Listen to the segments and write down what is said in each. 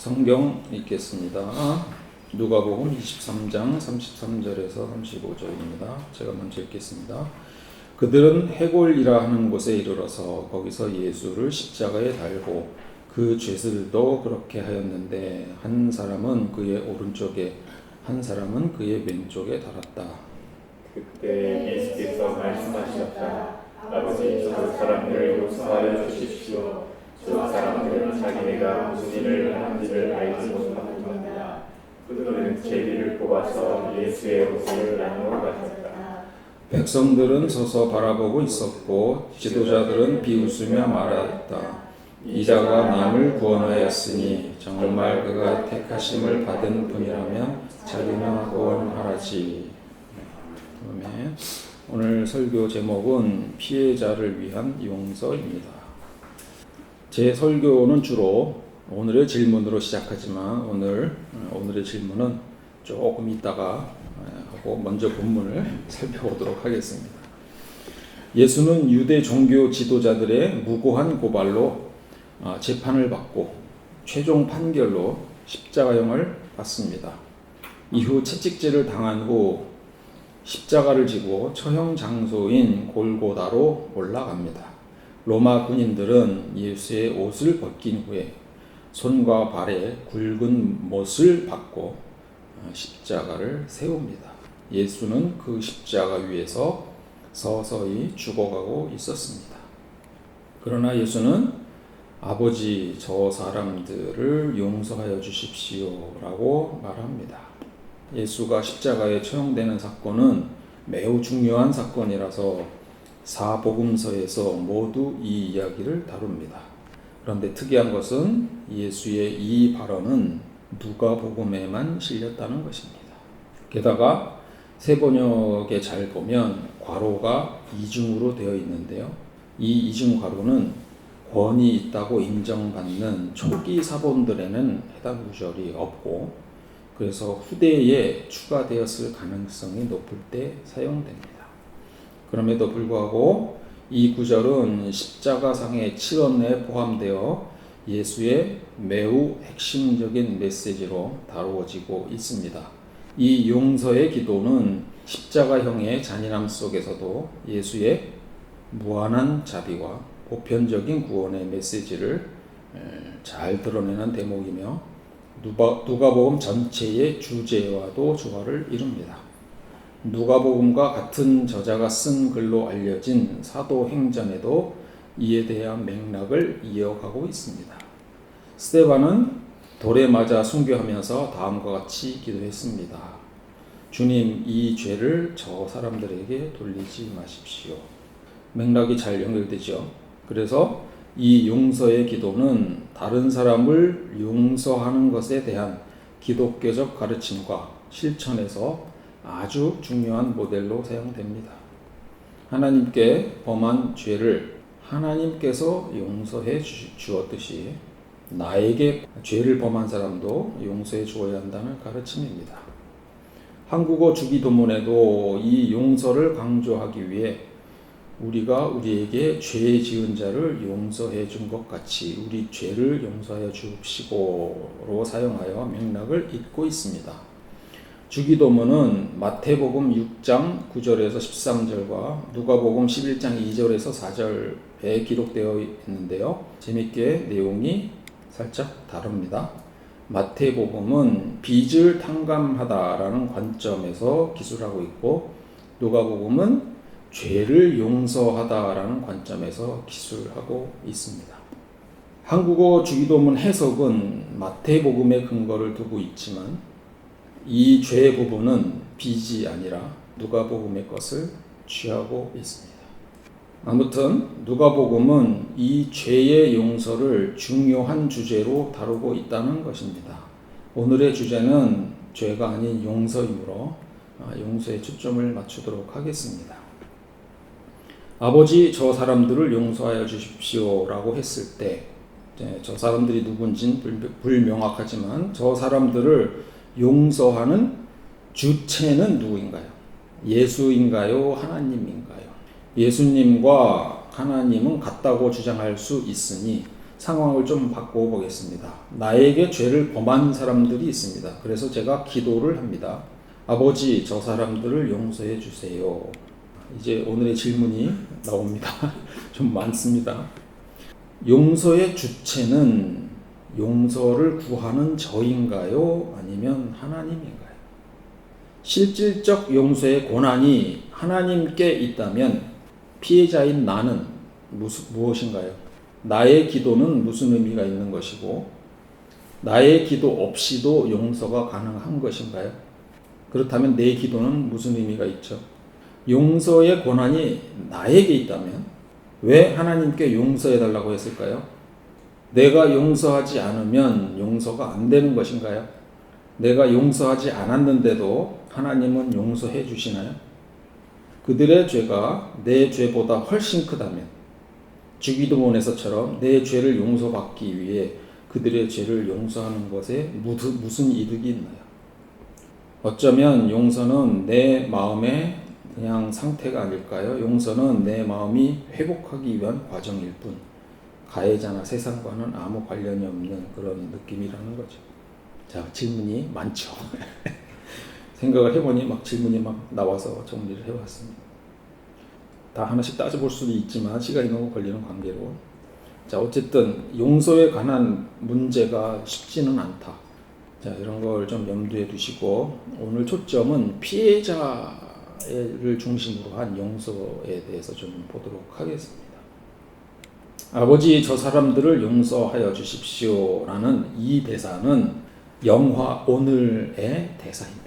성경 읽겠습니다. 누가복음 23장 33절에서 35절입니다. 제가 먼저 읽겠습니다. 그들은 해골이라 하는 곳에 이르러서 거기서 예수를 십자가에 달고 그 죄수들도 그렇게 하였는데 한 사람은 그의 오른쪽에 한 사람은 그의 왼쪽에 달았다. 그때 예수께서 말씀하셨다. 아버지, 저 사람들을 용서하여 주십시오. 저 사람들은 자기네가 무슨 일을 하는지를 알지 못합니다. 그들은 제비를 뽑아서 예수의 옷을 나누어 가졌다. 백성들은 서서 바라보고 있었고 지도자들은 비웃으며 말하였다. 이자가 남을 구원하였으니 정말 그가 택하심을 받은 분이라면 자기나 구원하라지. 아멘. 오늘 설교 제목은 피해자를 위한 용서입니다. 제 설교는 주로 오늘의 질문으로 시작하지만 오늘의 질문은 조금 이따가 하고 먼저 본문을 살펴보도록 하겠습니다. 예수는 유대 종교 지도자들의 무고한 고발로 재판을 받고 최종 판결로 십자가형을 받습니다. 이후 채찍질을 당한 후 십자가를 지고 처형 장소인 골고다로 올라갑니다. 로마 군인들은 예수의 옷을 벗긴 후에 손과 발에 굵은 못을 박고 십자가를 세웁니다. 예수는 그 십자가 위에서 서서히 죽어가고 있었습니다. 그러나 예수는 아버지, 저 사람들을 용서하여 주십시오 라고 말합니다. 예수가 십자가에 처형되는 사건은 매우 중요한 사건이라서 사복음서에서 모두 이 이야기를 다룹니다. 그런데 특이한 것은 예수의 이 발언은 누가복음에만 실렸다는 것입니다. 게다가 세번역에 잘 보면 괄호가 이중으로 되어 있는데요. 이 이중 괄호는 권위 있다고 인정받는 초기 사본들에는 해당 구절이 없고 그래서 후대에 추가되었을 가능성이 높을 때 사용됩니다. 그럼에도 불구하고 이 구절은 십자가상의 칠언에 포함되어 예수의 매우 핵심적인 메시지로 다루어지고 있습니다. 이 용서의 기도는 십자가형의 잔인함 속에서도 예수의 무한한 자비와 보편적인 구원의 메시지를 잘 드러내는 대목이며 누가복음 전체의 주제와도 조화를 이룹니다. 누가복음과 같은 저자가 쓴 글로 알려진 사도행전에도 이에 대한 맥락을 이어가고 있습니다. 스데반은 돌에 맞아 순교하면서 다음과 같이 기도했습니다. 주님, 이 죄를 저 사람들에게 돌리지 마십시오. 맥락이 잘 연결되죠. 그래서 이 용서의 기도는 다른 사람을 용서하는 것에 대한 기독교적 가르침과 실천에서 아주 중요한 모델로 사용됩니다. 하나님께 범한 죄를 하나님께서 용서해 주었듯이 나에게 죄를 범한 사람도 용서해 주어야 한다는 가르침입니다. 한국어 주기도문에도 이 용서를 강조하기 위해 우리가 우리에게 죄 지은 자를 용서해 준 것 같이 우리 죄를 용서하여 주시고로 사용하여 맥락을 잇고 있습니다. 주기도문은 마태복음 6장 9절에서 13절과 누가복음 11장 2절에서 4절에 기록되어 있는데요. 재밌게 내용이 살짝 다릅니다. 마태복음은 빚을 탕감하다라는 관점에서 기술하고 있고 누가복음은 죄를 용서하다라는 관점에서 기술하고 있습니다. 한국어 주기도문 해석은 마태복음의 근거를 두고 있지만 이 죄 부분은 빚이 아니라 누가복음의 것을 취하고 있습니다. 아무튼 누가복음은 이 죄의 용서를 중요한 주제로 다루고 있다는 것입니다. 오늘의 주제는 죄가 아닌 용서이므로 용서에 초점을 맞추도록 하겠습니다. 아버지, 저 사람들을 용서하여 주십시오 라고 했을 때 저 사람들이 누군지는 불명확하지만 저 사람들을 용서하는 주체는 누구인가요? 예수인가요? 하나님인가요? 예수님과 하나님은 같다고 주장할 수 있으니 상황을 좀 바꿔 보겠습니다. 나에게 죄를 범한 사람들이 있습니다. 그래서 제가 기도를 합니다. 아버지, 저 사람들을 용서해 주세요. 이제 오늘의 질문이 나옵니다. 좀 많습니다. 용서의 주체는 용서를 구하는 저인가요? 아니면 하나님인가요? 실질적 용서의 권한이 하나님께 있다면 피해자인 나는 무엇인가요? 나의 기도는 무슨 의미가 있는 것이고 나의 기도 없이도 용서가 가능한 것인가요? 그렇다면 내 기도는 무슨 의미가 있죠? 용서의 권한이 나에게 있다면 왜 하나님께 용서해달라고 했을까요? 내가 용서하지 않으면 용서가 안 되는 것인가요? 내가 용서하지 않았는데도 하나님은 용서해 주시나요? 그들의 죄가 내 죄보다 훨씬 크다면 주기도문에서처럼 내 죄를 용서받기 위해 그들의 죄를 용서하는 것에 무슨 이득이 있나요? 어쩌면 용서는 내 마음의 그냥 상태가 아닐까요? 용서는 내 마음이 회복하기 위한 과정일 뿐 가해자나 세상과는 아무 관련이 없는 그런 느낌이라는 거죠. 자, 질문이 많죠. 생각을 해보니 막 질문이 막 나와서 정리를 해봤습니다. 다 하나씩 따져볼 수도 있지만 시간이 너무 걸리는 관계로 자, 어쨌든 용서에 관한 문제가 쉽지는 않다. 자, 이런 걸 좀 염두에 두시고 오늘 초점은 피해자를 중심으로 한 용서에 대해서 좀 보도록 하겠습니다. 아버지, 저 사람들을 용서하여 주십시오 라는 이 대사는 영화 오늘의 대사입니다.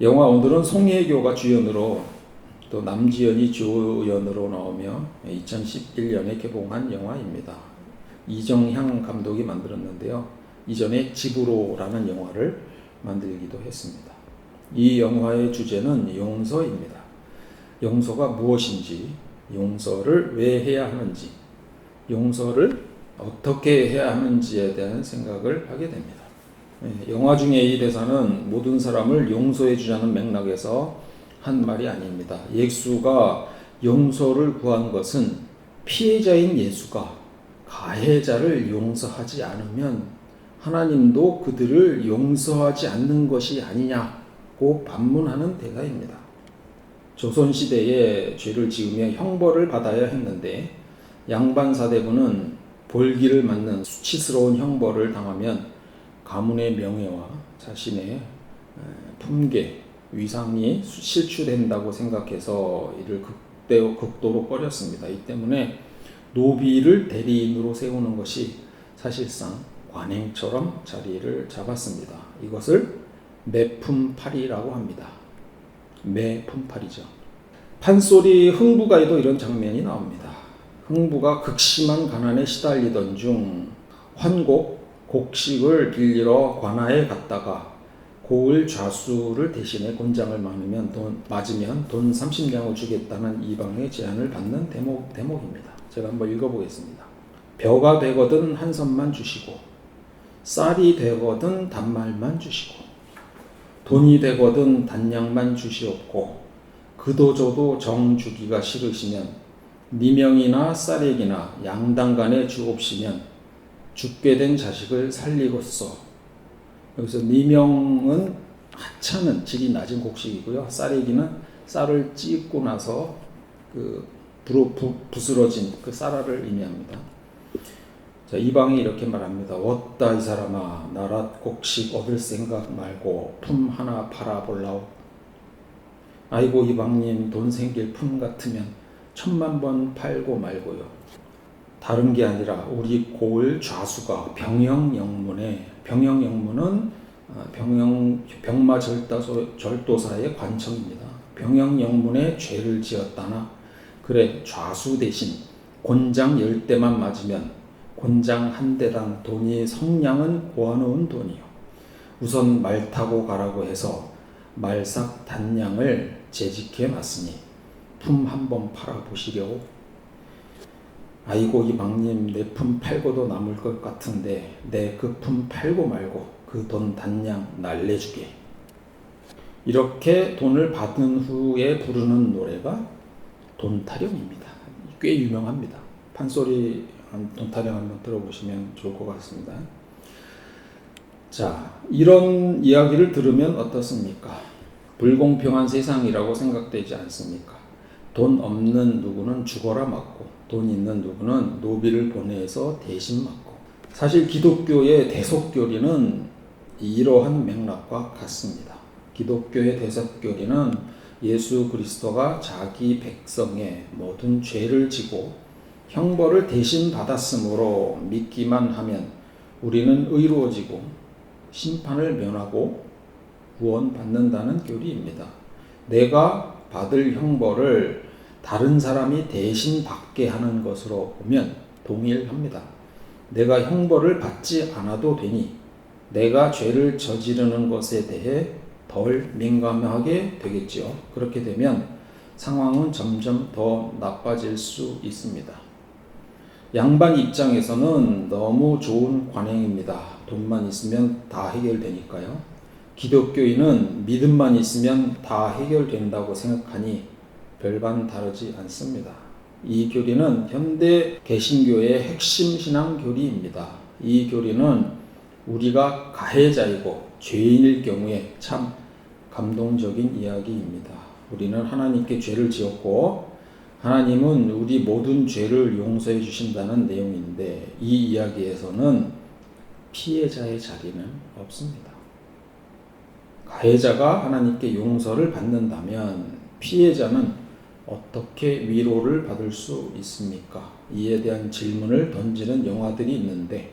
영화 오늘은 송혜교가 주연으로 또 남지연이 조연으로 나오며 2011년에 개봉한 영화입니다. 이정향 감독이 만들었는데요. 이전에 집으로라는 영화를 만들기도 했습니다. 이 영화의 주제는 용서입니다. 용서가 무엇인지, 용서를 왜 해야 하는지, 용서를 어떻게 해야 하는지에 대한 생각을 하게 됩니다. 영화 중에 이 대사는 모든 사람을 용서해 주자는 맥락에서 한 말이 아닙니다. 예수가 용서를 구한 것은 피해자인 예수가 가해자를 용서하지 않으면 하나님도 그들을 용서하지 않는 것이 아니냐고 반문하는 대사입니다. 조선시대에 죄를 지으며 형벌을 받아야 했는데 양반 사대부는 볼기를 맞는 수치스러운 형벌을 당하면 가문의 명예와 자신의 품계, 위상이 실추된다고 생각해서 이를 극도로 꺼렸습니다. 이 때문에 노비를 대리인으로 세우는 것이 사실상 관행처럼 자리를 잡았습니다. 이것을 매품팔이라고 합니다. 매품팔이죠. 판소리 흥부가에도 이런 장면이 나옵니다. 흥부가 극심한 가난에 시달리던 중 환곡, 곡식을 빌리러 관아에 갔다가 고을 좌수를 대신해 곤장을 맞으면 돈 30냥을 주겠다는 이방의 제안을 받는 대목입니다. 제가 한번 읽어보겠습니다. 벼가 되거든 한 섬만 주시고 쌀이 되거든 단말만 주시고 돈이 되거든 단량만 주시옵고 그도저도 정 주기가 싫으시면 니명이나 쌀액이나 양당간에 주옵시면 죽게 된 자식을 살리고서. 여기서 니명은 하찮은 질이 낮은 곡식이고요. 쌀액이는 쌀을 찢고 나서 부스러진 그 쌀알을 의미합니다. 자, 이방이 이렇게 말합니다. 어따 이 사람아, 나랏 곡식 얻을 생각 말고 품 하나 팔아볼라오. 아이고 이방님, 돈 생길 품 같으면 10,000,000번 팔고 말고요. 다른 게 아니라 우리 고을 좌수가 병영영문에, 병영영문은 병마절도사의 관청입니다. 병영영문에 죄를 지었다나 그래 좌수 대신 곤장 10대만 맞으면 곤장 한 대당 돈이 성냥은 고아놓은 돈이요. 우선 말 타고 가라고 해서 말삭 단량을 재직해 놨으니 품 한번 팔아보시려고. 아이고 이방님, 내 품 팔고도 남을 것 같은데 내 그 품 팔고 말고 그 돈 단량 날래주게. 이렇게 돈을 받은 후에 부르는 노래가 돈타령입니다. 꽤 유명합니다. 판소리 논타령 한번 들어보시면 좋을 것 같습니다. 자, 이런 이야기를 들으면 어떻습니까? 불공평한 세상이라고 생각되지 않습니까? 돈 없는 누구는 죽어라 맞고 돈 있는 누구는 노비를 보내서 대신 맞고. 사실 기독교의 대속교리는 이러한 맥락과 같습니다. 기독교의 대속교리는 예수 그리스도가 자기 백성의 모든 죄를 지고 형벌을 대신 받았으므로 믿기만 하면 우리는 의로워지고 심판을 면하고 구원받는다는 교리입니다. 내가 받을 형벌을 다른 사람이 대신 받게 하는 것으로 보면 동일합니다. 내가 형벌을 받지 않아도 되니 내가 죄를 저지르는 것에 대해 덜 민감하게 되겠지요. 그렇게 되면 상황은 점점 더 나빠질 수 있습니다. 양반 입장에서는 너무 좋은 관행입니다. 돈만 있으면 다 해결되니까요. 기독교인은 믿음만 있으면 다 해결된다고 생각하니 별반 다르지 않습니다. 이 교리는 현대 개신교의 핵심 신앙 교리입니다. 이 교리는 우리가 가해자이고 죄인일 경우에 참 감동적인 이야기입니다. 우리는 하나님께 죄를 지었고 하나님은 우리 모든 죄를 용서해 주신다는 내용인데 이 이야기에서는 피해자의 자리는 없습니다. 가해자가 하나님께 용서를 받는다면 피해자는 어떻게 위로를 받을 수 있습니까? 이에 대한 질문을 던지는 영화들이 있는데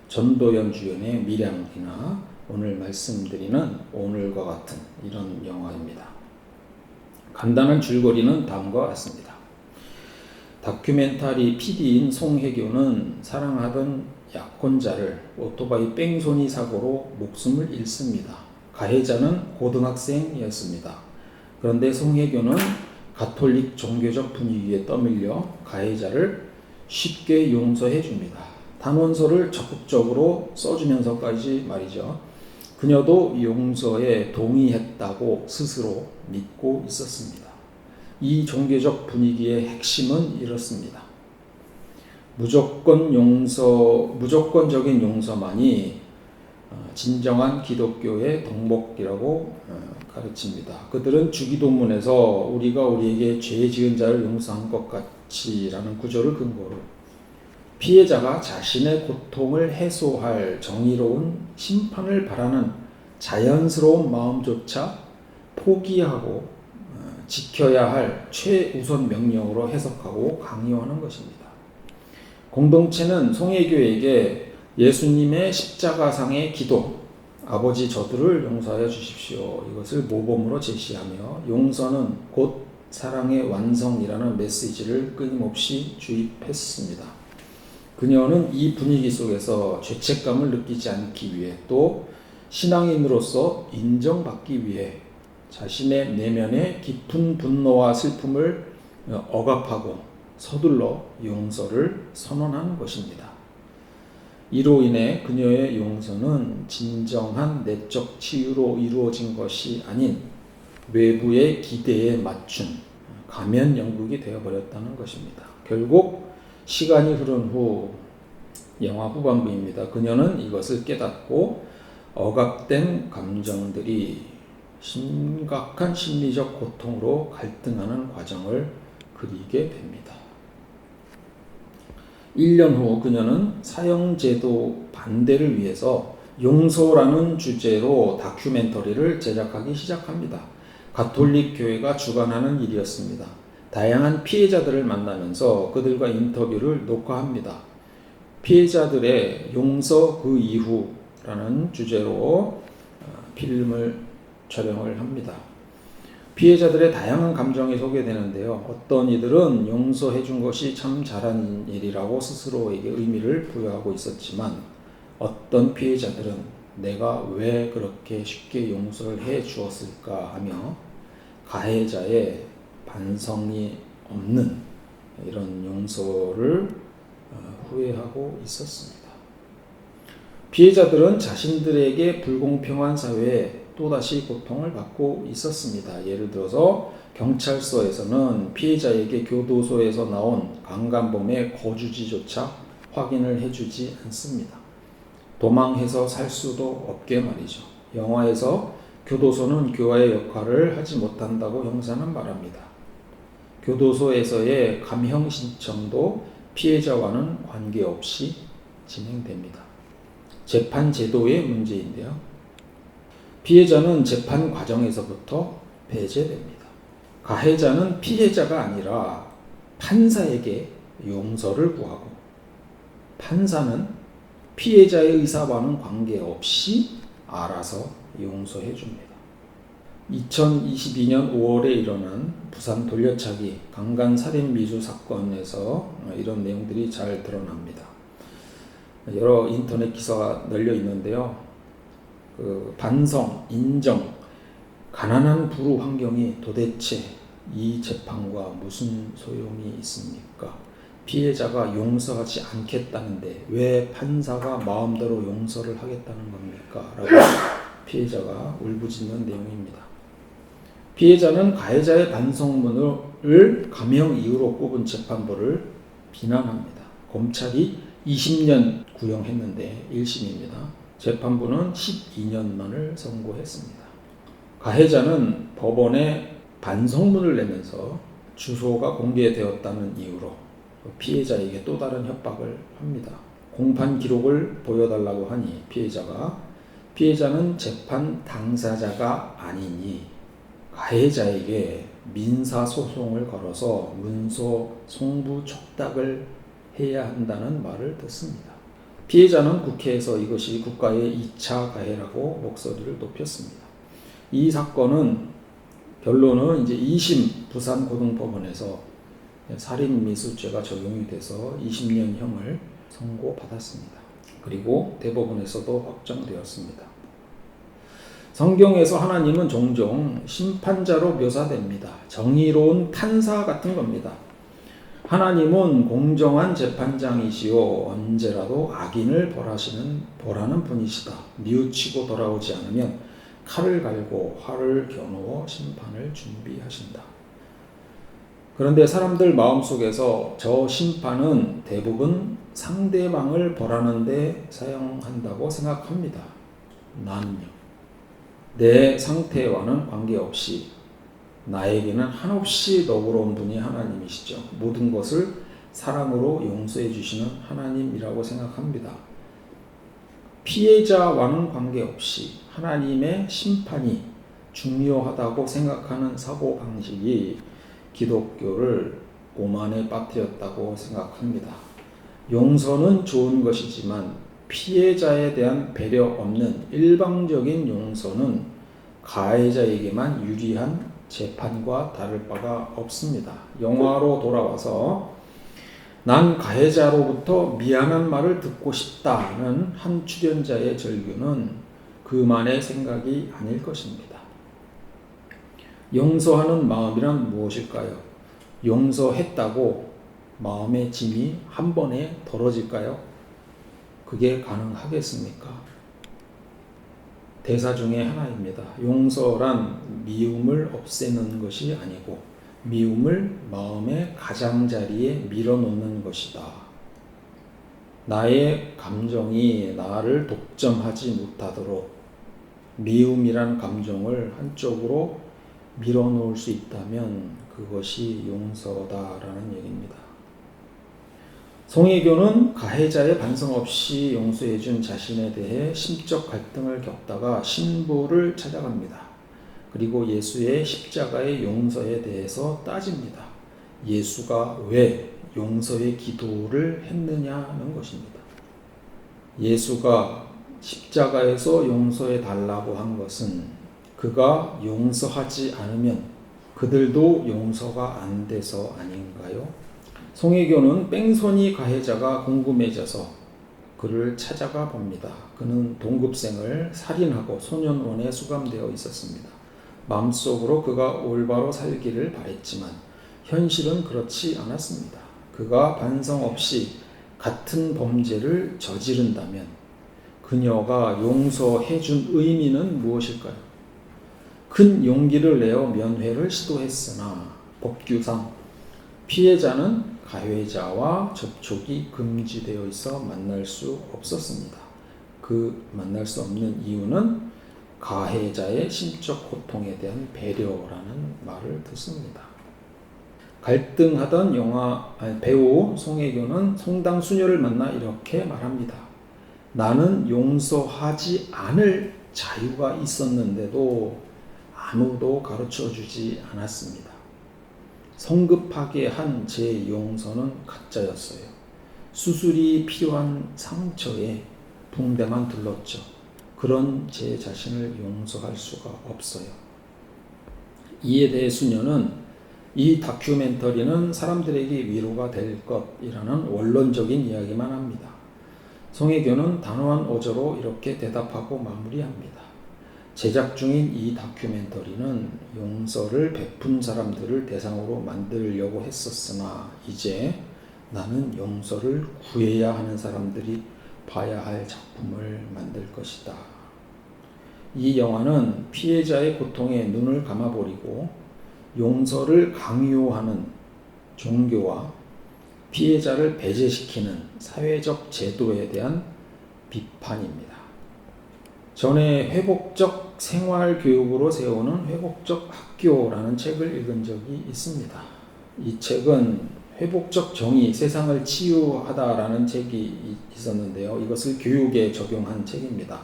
전도연 주연의 밀양이나 오늘 말씀드리는 오늘과 같은 이런 영화입니다. 간단한 줄거리는 다음과 같습니다. 다큐멘터리 PD인 송혜교는 사랑하던 약혼자를 오토바이 뺑소니 사고로 목숨을 잃습니다. 가해자는 고등학생이었습니다. 그런데 송혜교는 가톨릭 종교적 분위기에 떠밀려 가해자를 쉽게 용서해 줍니다. 단원서를 적극적으로 써주면서까지 말이죠. 그녀도 용서에 동의했다고 스스로 믿고 있었습니다. 이 종교적 분위기의 핵심은 이렇습니다. 무조건적인 용서만이 진정한 기독교의 덕목이라고 가르칩니다. 그들은 주기도문에서 우리가 우리에게 죄 지은 자를 용서한 것 같이라는 구절을 근거로 피해자가 자신의 고통을 해소할 정의로운 심판을 바라는 자연스러운 마음조차 포기하고 지켜야 할 최우선 명령으로 해석하고 강요하는 것입니다. 공동체는 송혜교에게 예수님의 십자가상의 기도, 아버지 저들을 용서하여 주십시오. 이것을 모범으로 제시하며 용서는 곧 사랑의 완성이라는 메시지를 끊임없이 주입했습니다. 그녀는 이 분위기 속에서 죄책감을 느끼지 않기 위해 또 신앙인으로서 인정받기 위해 자신의 내면의 깊은 분노와 슬픔을 억압하고 서둘러 용서를 선언하는 것입니다. 이로 인해 그녀의 용서는 진정한 내적 치유로 이루어진 것이 아닌 외부의 기대에 맞춘 가면 연극이 되어버렸다는 것입니다. 결국 시간이 흐른 후 영화 후반부입니다. 그녀는 이것을 깨닫고 억압된 감정들이 심각한 심리적 고통으로 갈등하는 과정을 그리게 됩니다. 1년 후 그녀는 사형제도 반대를 위해서 용서라는 주제로 다큐멘터리를 제작하기 시작합니다. 가톨릭 교회가 주관하는 일이었습니다. 다양한 피해자들을 만나면서 그들과 인터뷰를 녹화합니다. 피해자들의 용서 그 이후라는 주제로 필름을 촬영을 합니다. 피해자들의 다양한 감정이 소개되는데요. 어떤 이들은 용서해 준 것이 참 잘한 일이라고 스스로에게 의미를 부여하고 있었지만 어떤 피해자들은 내가 왜 그렇게 쉽게 용서를 해 주었을까 하며 가해자의 반성이 없는 이런 용서를 후회하고 있었습니다. 피해자들은 자신들에게 불공평한 사회에 또다시 고통을 받고 있었습니다. 예를 들어서 경찰서에서는 피해자에게 교도소에서 나온 강간범의 거주지조차 확인을 해주지 않습니다. 도망해서 살 수도 없게 말이죠. 영화에서 교도소는 교화의 역할을 하지 못한다고 형사는 말합니다. 교도소에서의 감형 신청도 피해자와는 관계없이 진행됩니다. 재판 제도의 문제인데요. 피해자는 재판 과정에서부터 배제됩니다. 가해자는 피해자가 아니라 판사에게 용서를 구하고, 판사는 피해자의 의사와는 관계없이 알아서 용서해 줍니다. 2022년 5월에 일어난 부산 돌려차기 강간 살인 미수 사건에서 이런 내용들이 잘 드러납니다. 여러 인터넷 기사가 널려 있는데요. 반성, 인정, 가난한 불우 환경이 도대체 이 재판과 무슨 소용이 있습니까? 피해자가 용서하지 않겠다는데 왜 판사가 마음대로 용서를 하겠다는 겁니까? 라고 피해자가 울부짖는 내용입니다. 피해자는 가해자의 반성문을 감형 이유로 꼽은 재판부를 비난합니다. 검찰이 20년 구형했는데 1심입니다. 재판부는 12년만을 선고했습니다. 가해자는 법원에 반성문을 내면서 주소가 공개되었다는 이유로 피해자에게 또 다른 협박을 합니다. 공판 기록을 보여달라고 하니 피해자는 재판 당사자가 아니니 가해자에게 민사소송을 걸어서 문서 송부 촉탁을 해야 한다는 말을 듣습니다. 피해자는 국회에서 이것이 국가의 2차 가해라고 목소리를 높였습니다. 이 사건은 결론은 이제 2심 부산고등법원에서 살인미수죄가 적용이 돼서 20년형을 선고받았습니다. 그리고 대법원에서도 확정되었습니다. 성경에서 하나님은 종종 심판자로 묘사됩니다. 정의로운 판사 같은 겁니다. 하나님은 공정한 재판장이시오. 언제라도 악인을 벌하는 분이시다. 뉘우치고 돌아오지 않으면 칼을 갈고 활을 겨누어 심판을 준비하신다. 그런데 사람들 마음속에서 저 심판은 대부분 상대방을 벌하는 데 사용한다고 생각합니다. 나는요. 내 상태와는 관계없이 나에게는 한없이 너그러운 분이 하나님이시죠. 모든 것을 사랑으로 용서해 주시는 하나님이라고 생각합니다. 피해자와는 관계없이 하나님의 심판이 중요하다고 생각하는 사고방식이 기독교를 오만에 빠뜨렸다고 생각합니다. 용서는 좋은 것이지만 피해자에 대한 배려 없는 일방적인 용서는 가해자에게만 유리한 재판과 다를 바가 없습니다. 영화로 돌아와서 난 가해자로부터 미안한 말을 듣고 싶다는 한 출연자의 절규는 그만의 생각이 아닐 것입니다. 용서하는 마음이란 무엇일까요? 용서했다고 마음의 짐이 한 번에 덜어질까요? 그게 가능하겠습니까? 대사 중에 하나입니다. 용서란 미움을 없애는 것이 아니고 미움을 마음의 가장자리에 밀어놓는 것이다. 나의 감정이 나를 독점하지 못하도록 미움이란 감정을 한쪽으로 밀어놓을 수 있다면 그것이 용서다라는 얘기입니다. 송혜교는 가해자의 반성 없이 용서해준 자신에 대해 심적 갈등을 겪다가 신부를 찾아갑니다. 그리고 예수의 십자가의 용서에 대해서 따집니다. 예수가 왜 용서의 기도를 했느냐는 것입니다. 예수가 십자가에서 용서해 달라고 한 것은 그가 용서하지 않으면 그들도 용서가 안 돼서 아닌가요? 송혜교는 뺑소니 가해자가 궁금해져서 그를 찾아가 봅니다. 그는 동급생을 살인하고 소년원에 수감되어 있었습니다. 마음속으로 그가 올바로 살기를 바랬지만 현실은 그렇지 않았습니다. 그가 반성 없이 같은 범죄를 저지른다면 그녀가 용서해준 의미는 무엇일까요? 큰 용기를 내어 면회를 시도했으나 법규상 피해자는 가해자와 접촉이 금지되어 있어 만날 수 없었습니다. 그 만날 수 없는 이유는 가해자의 심적 고통에 대한 배려라는 말을 듣습니다. 갈등하던 배우 송혜교는 송당 수녀를 만나 이렇게 말합니다. 나는 용서하지 않을 자유가 있었는데도 아무도 가르쳐 주지 않았습니다. 성급하게 한 제 용서는 가짜였어요. 수술이 필요한 상처에 붕대만 둘렀죠. 그런 제 자신을 용서할 수가 없어요. 이에 대해 수녀는 이 다큐멘터리는 사람들에게 위로가 될 것이라는 원론적인 이야기만 합니다. 송혜교는 단호한 어조로 이렇게 대답하고 마무리합니다. 제작 중인 이 다큐멘터리는 용서를 베푼 사람들을 대상으로 만들려고 했었으나 이제 나는 용서를 구해야 하는 사람들이 봐야 할 작품을 만들 것이다. 이 영화는 피해자의 고통에 눈을 감아버리고 용서를 강요하는 종교와 피해자를 배제시키는 사회적 제도에 대한 비판입니다. 전에 회복적 생활교육으로 세우는 회복적 학교라는 책을 읽은 적이 있습니다. 이 책은 회복적 정의, 세상을 치유하다라는 책이 있었는데요. 이것을 교육에 적용한 책입니다.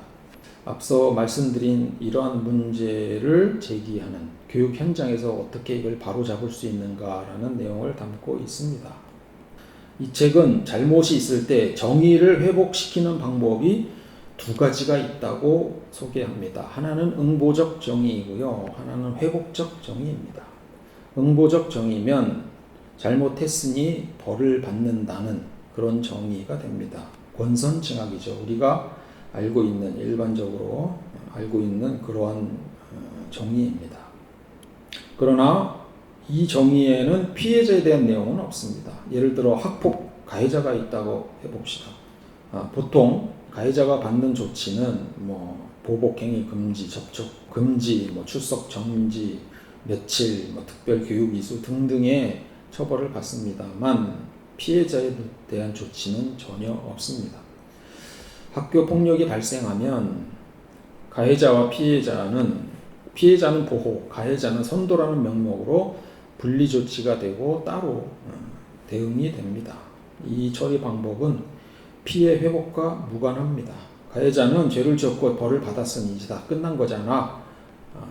앞서 말씀드린 이러한 문제를 제기하는 교육 현장에서 어떻게 이걸 바로잡을 수 있는가라는 내용을 담고 있습니다. 이 책은 잘못이 있을 때 정의를 회복시키는 방법이 두 가지가 있다고 소개합니다. 하나는 응보적 정의이고요. 하나는 회복적 정의입니다. 응보적 정의면 잘못했으니 벌을 받는다는 그런 정의가 됩니다. 권선징악이죠. 우리가 알고 있는, 일반적으로 알고 있는 그러한 정의입니다. 그러나 이 정의에는 피해자에 대한 내용은 없습니다. 예를 들어 학폭 가해자가 있다고 해봅시다. 보통 가해자가 받는 조치는 보복행위 금지, 접촉 금지, 출석 정지, 며칠, 특별 교육 이수 등등의 처벌을 받습니다만 피해자에 대한 조치는 전혀 없습니다. 학교 폭력이 발생하면 가해자와 피해자는 보호, 가해자는 선도라는 명목으로 분리 조치가 되고 따로 대응이 됩니다. 이 처리 방법은 피해 회복과 무관합니다. 가해자는 죄를 지었고 벌을 받았으니 이제 다 끝난 거잖아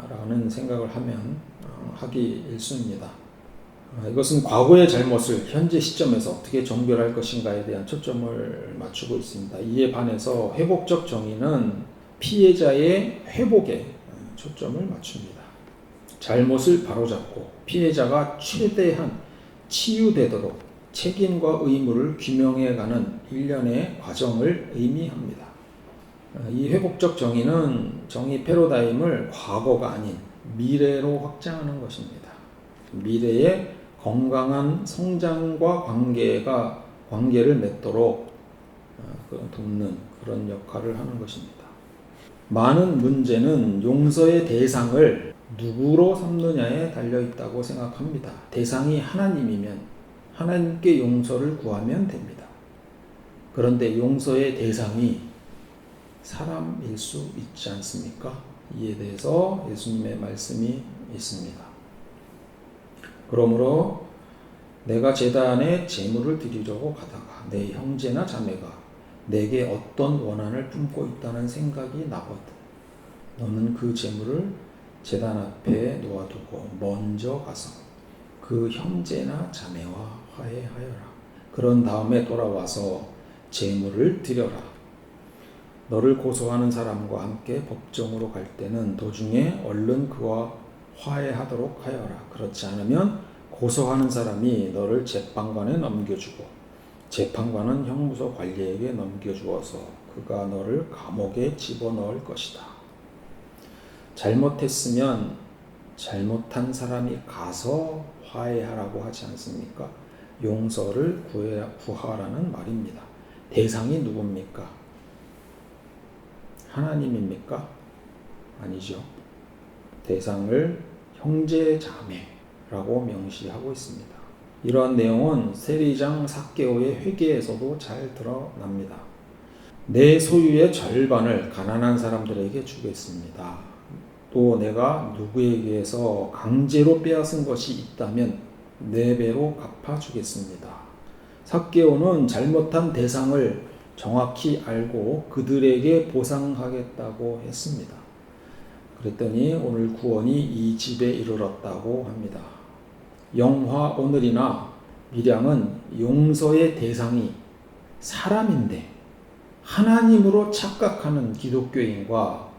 라는 생각을 하면 하기 일쑤입니다. 이것은 과거의 잘못을 현재 시점에서 어떻게 정결할 것인가에 대한 초점을 맞추고 있습니다. 이에 반해서 회복적 정의는 피해자의 회복에 초점을 맞춥니다. 잘못을 바로잡고 피해자가 최대한 치유되도록 책임과 의무를 규명해가는 일련의 과정을 의미합니다. 이 회복적 정의는 정의 패러다임을 과거가 아닌 미래로 확장하는 것입니다. 미래의 건강한 성장과 관계를 맺도록 돕는 그런 역할을 하는 것입니다. 많은 문제는 용서의 대상을 누구로 삼느냐에 달려있다고 생각합니다. 대상이 하나님이면 하나님께 용서를 구하면 됩니다. 그런데 용서의 대상이 사람일 수 있지 않습니까? 이에 대해서 예수님의 말씀이 있습니다. 그러므로 내가 제단에 제물을 드리려고 가다가 내 형제나 자매가 내게 어떤 원한을 품고 있다는 생각이 나거든. 너는 그 제물을 제단 앞에 놓아두고 먼저 가서 그 형제나 자매와 화해하여라. 그런 다음에 돌아와서 제물을 드려라. 너를 고소하는 사람과 함께 법정으로 갈 때는 도중에 얼른 그와 화해하도록 하여라. 그렇지 않으면 고소하는 사람이 너를 재판관에 넘겨주고 재판관은 형무소 관리에게 넘겨주어서 그가 너를 감옥에 집어넣을 것이다. 잘못했으면 잘못한 사람이 가서 화해하라고 하지 않습니까? 용서를 구하라는 말입니다. 대상이 누굽니까? 하나님입니까? 아니죠. 대상을 형제 자매라고 명시하고 있습니다. 이러한 내용은 세리장 삭개오의 회개에서도 잘 드러납니다. 내 소유의 절반을 가난한 사람들에게 주겠습니다. 또 내가 누구에게서 강제로 빼앗은 것이 있다면 4배로 갚아주겠습니다. 삭개오는 잘못한 대상을 정확히 알고 그들에게 보상하겠다고 했습니다. 그랬더니 오늘 구원이 이 집에 이르렀다고 합니다. 영화 오늘이나 밀양은 용서의 대상이 사람인데 하나님으로 착각하는 기독교인과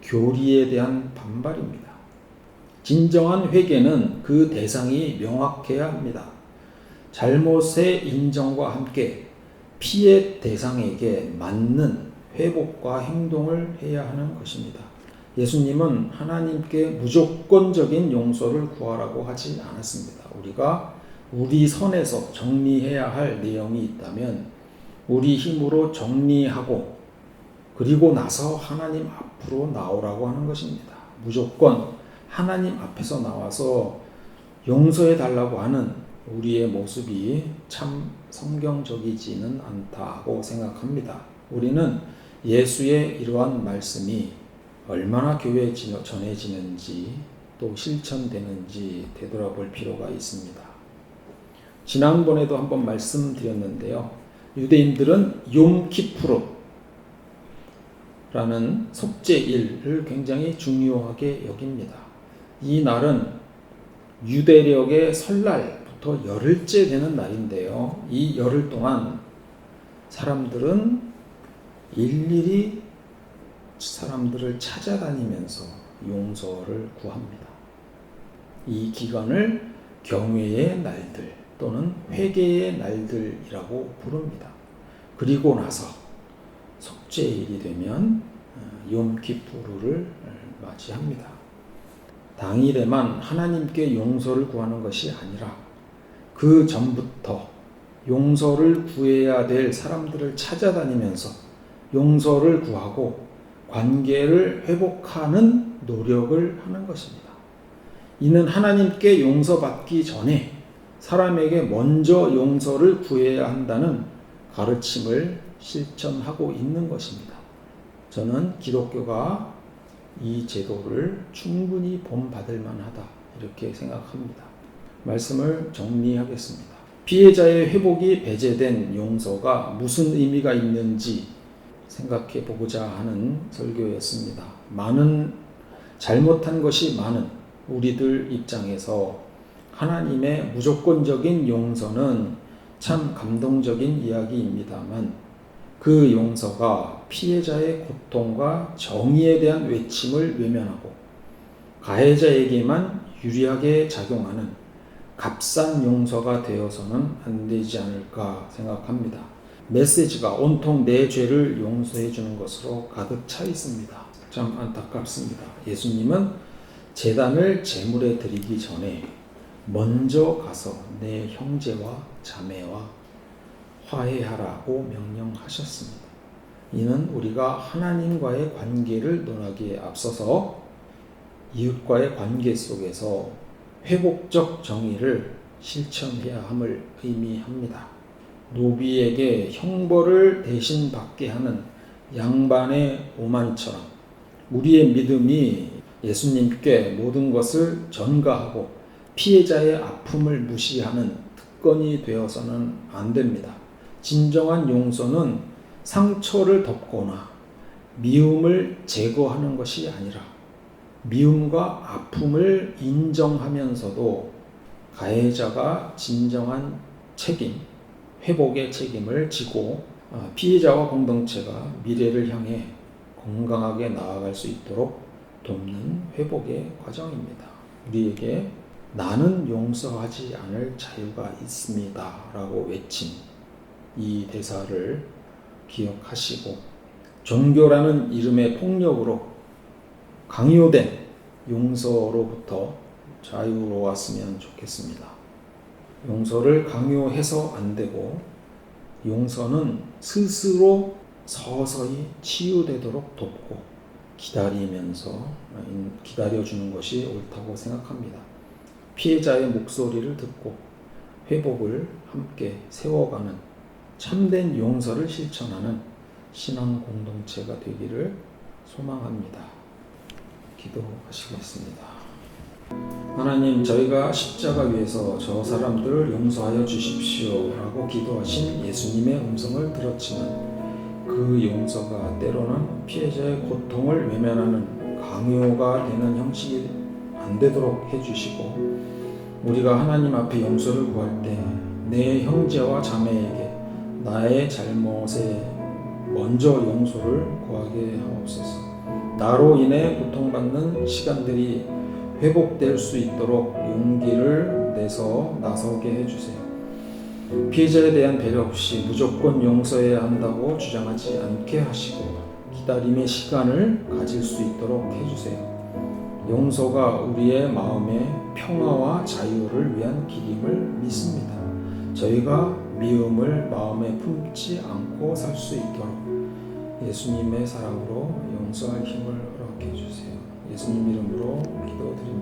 교리에 대한 반발입니다. 진정한 회개는 그 대상이 명확해야 합니다. 잘못의 인정과 함께 피해 대상에게 맞는 회복과 행동을 해야 하는 것입니다. 예수님은 하나님께 무조건적인 용서를 구하라고 하지 않았습니다. 우리가 우리 선에서 정리해야 할 내용이 있다면 우리 힘으로 정리하고 그리고 나서 하나님 앞으로 나오라고 하는 것입니다. 무조건 하나님 앞에서 나와서 용서해 달라고 하는 우리의 모습이 참 성경적이지는 않다고 생각합니다. 우리는 예수의 이러한 말씀이 얼마나 교회에 전해지는지 또 실천되는지 되돌아볼 필요가 있습니다. 지난번에도 한번 말씀드렸는데요. 유대인들은 욤키푸르라는 속죄일을 굉장히 중요하게 여깁니다. 이 날은 유대력의 설날부터 열흘째 되는 날인데요. 이 열흘 동안 사람들은 일일이 사람들을 찾아다니면서 용서를 구합니다. 이 기간을 경외의 날들 또는 회개의 날들이라고 부릅니다. 그리고 나서 속죄일이 되면 욤키푸르를 맞이합니다. 당일에만 하나님께 용서를 구하는 것이 아니라 그 전부터 용서를 구해야 될 사람들을 찾아다니면서 용서를 구하고 관계를 회복하는 노력을 하는 것입니다. 이는 하나님께 용서받기 전에 사람에게 먼저 용서를 구해야 한다는 가르침을 실천하고 있는 것입니다. 저는 기독교가 이 제도를 충분히 본받을 만하다 이렇게 생각합니다. 말씀을 정리하겠습니다. 피해자의 회복이 배제된 용서가 무슨 의미가 있는지 생각해 보고자 하는 설교였습니다. 잘못한 것이 많은 우리들 입장에서 하나님의 무조건적인 용서는 참 감동적인 이야기입니다만 그 용서가 피해자의 고통과 정의에 대한 외침을 외면하고 가해자에게만 유리하게 작용하는 값싼 용서가 되어서는 안 되지 않을까 생각합니다. 메시지가 온통 내 죄를 용서해 주는 것으로 가득 차 있습니다. 참 안타깝습니다. 예수님은 제단을 제물에 드리기 전에 먼저 가서 내 형제와 자매와 화해하라고 명령하셨습니다. 이는 우리가 하나님과의 관계를 논하기에 앞서서 이웃과의 관계 속에서 회복적 정의를 실천해야 함을 의미합니다. 노비에게 형벌을 대신 받게 하는 양반의 오만처럼 우리의 믿음이 예수님께 모든 것을 전가하고 피해자의 아픔을 무시하는 특권이 되어서는 안 됩니다. 진정한 용서는 상처를 덮거나 미움을 제거하는 것이 아니라 미움과 아픔을 인정하면서도 가해자가 진정한 책임, 회복의 책임을 지고 피해자와 공동체가 미래를 향해 건강하게 나아갈 수 있도록 돕는 회복의 과정입니다. 우리에게 나는 용서하지 않을 자유가 있습니다 라고 외친 이 대사를 기억하시고 종교라는 이름의 폭력으로 강요된 용서로부터 자유로웠으면 좋겠습니다. 용서를 강요해서 안 되고 용서는 스스로 서서히 치유되도록 돕고 기다려주는 것이 옳다고 생각합니다. 피해자의 목소리를 듣고 회복을 함께 세워가는 참된 용서를 실천하는 신앙 공동체가 되기를 소망합니다. 기도하시겠습니다. 하나님, 저희가 십자가 위에서 저 사람들을 용서하여 주십시오 라고 기도하신 예수님의 음성을 들었지만 그 용서가 때로는 피해자의 고통을 외면하는 강요가 되는 형식이 안 되도록 해주시고, 우리가 하나님 앞에 용서를 구할 때 내 형제와 자매에게 나의 잘못에 먼저 용서를 구하게 하옵소서. 나로 인해 고통받는 시간들이 회복될 수 있도록 용기를 내서 나서게 해주세요. 피해자에 대한 배려 없이 무조건 용서해야 한다고 주장하지 않게 하시고 기다림의 시간을 가질 수 있도록 해주세요. 용서가 우리의 마음의 평화와 자유를 위한 길임을 믿습니다. 저희가 미움을 마음에 품지 않고 살 수 있도록 예수님의 사랑으로 용서할 힘을 허락해 주세요. 예수님 이름으로 기도드립니다.